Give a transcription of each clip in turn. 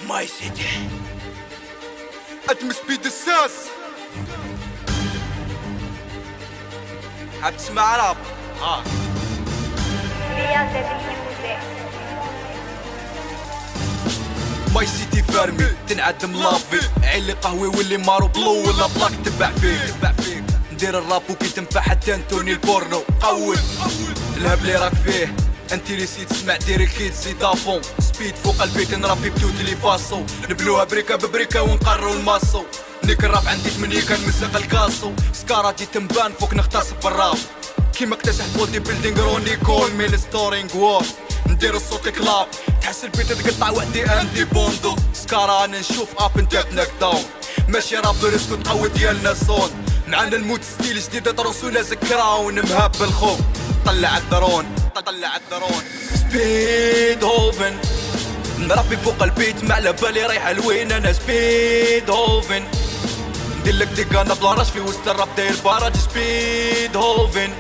ماي سيتي ادم سبيد الساس. حاب تسمع راب؟ ماي سيتي فارمي تنعدم لافي، عيلي قهوي واللي مارو بلو ولا بلاك تبع فيك. ندير الراب وكي تنفع حتى انتوني البورنو قول الهب لي راك فيه. انتي ريسي تسمع ديري الكيد زيد افون سبيد فوق البيت نربي بتوت لي فاسو، نبنوها بريكا ببريكا ونقررو الماسو. نيك الراب عندي 8 كنمسق الكاسو، سكاراتي تنبان فوق نغتصب بالراب كيما اكتسح بولدي بيلدينغ روني كول ميل ستورينغ وور. ندير الصوت كلاب تحس البيت تقطع وحدي اندي بوندو. سكارا انا نشوف اب انت نك داون ماشي رابر اسكت قوي ديالنا صون. معانا الموت ستيل جديد ترسونا زكراون مهاب بالخوف. طلع الدرون سبيد هوفن نربي فوق البيت ما على بالي رايحه لوين. انا سبيد هوفن نديرلك ديكانا بلا راش في وسط الراب داير باراج. سبيد هوفن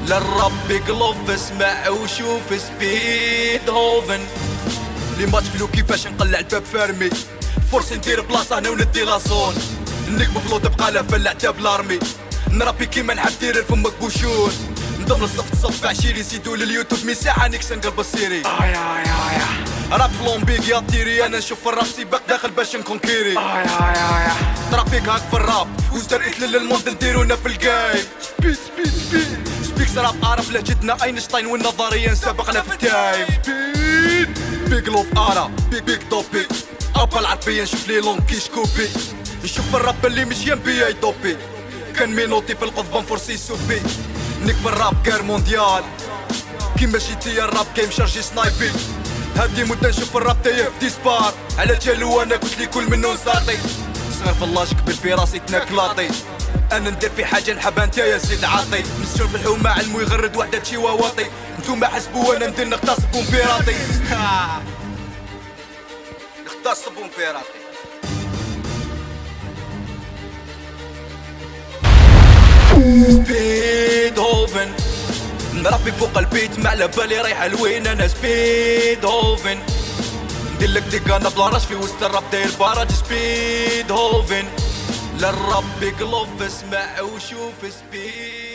للرب بقلوف اسمع وشوف. سبيد هوفن لي ماتش فيلو كيفاش نقلع الباب فارمي، فرصة ندير بلاصة هنا وندي لاصون. نيك بفلو تبقى لا فلع تاب لارمي، نربي كيما نحب دير الفمك بوشون. نضمن الصف تصف عشيري يزيدوا لليوتيوب مساحة نيكس نقلب السيري. راب فلومبيك يا تيري انا نشوف الراب سيباق داخل باش نكونكيري. ترافيك هاك في الراب وزدر اتلل الموند نديرونا في الجاي. سبيكس راب عرب لهجتنا اينشتاين والنظرية نسابقنا في التايم. بيك لوف انا بيك توبي ابا العربية نشوف لي لون كيش كوبي. نشوف الراب اللي مش ينبي يدوبي كان مينوتي في القضبان فرسي سوبي. نيك في الراب كار مونديال كيما جيتي الراب كيم شارجي سنايبي. هادي مدة نشوف الراب تايه في ديسبار على جالو انا قلت لي كل منو نساطي. صغير في اللاج كبر في راسي تناكلاطي، انا ندير في حاجة نحبها نتايا زيد عاطي. مسجون في الحومة علمو يغرد وحدة تشي واواطي، نتوما حسبو انا ندير نغتصب بيراطي. نغتصب بيراطي. سبيد هوفن نربي فوق البيت ما على بالي رايحه لوين. انا سبيد هوفن نديرلك ديكانا بلا راش في وسط الراب داير باراج. سبيد هوفن للرب بقلوف اسمع وشوف. سبيد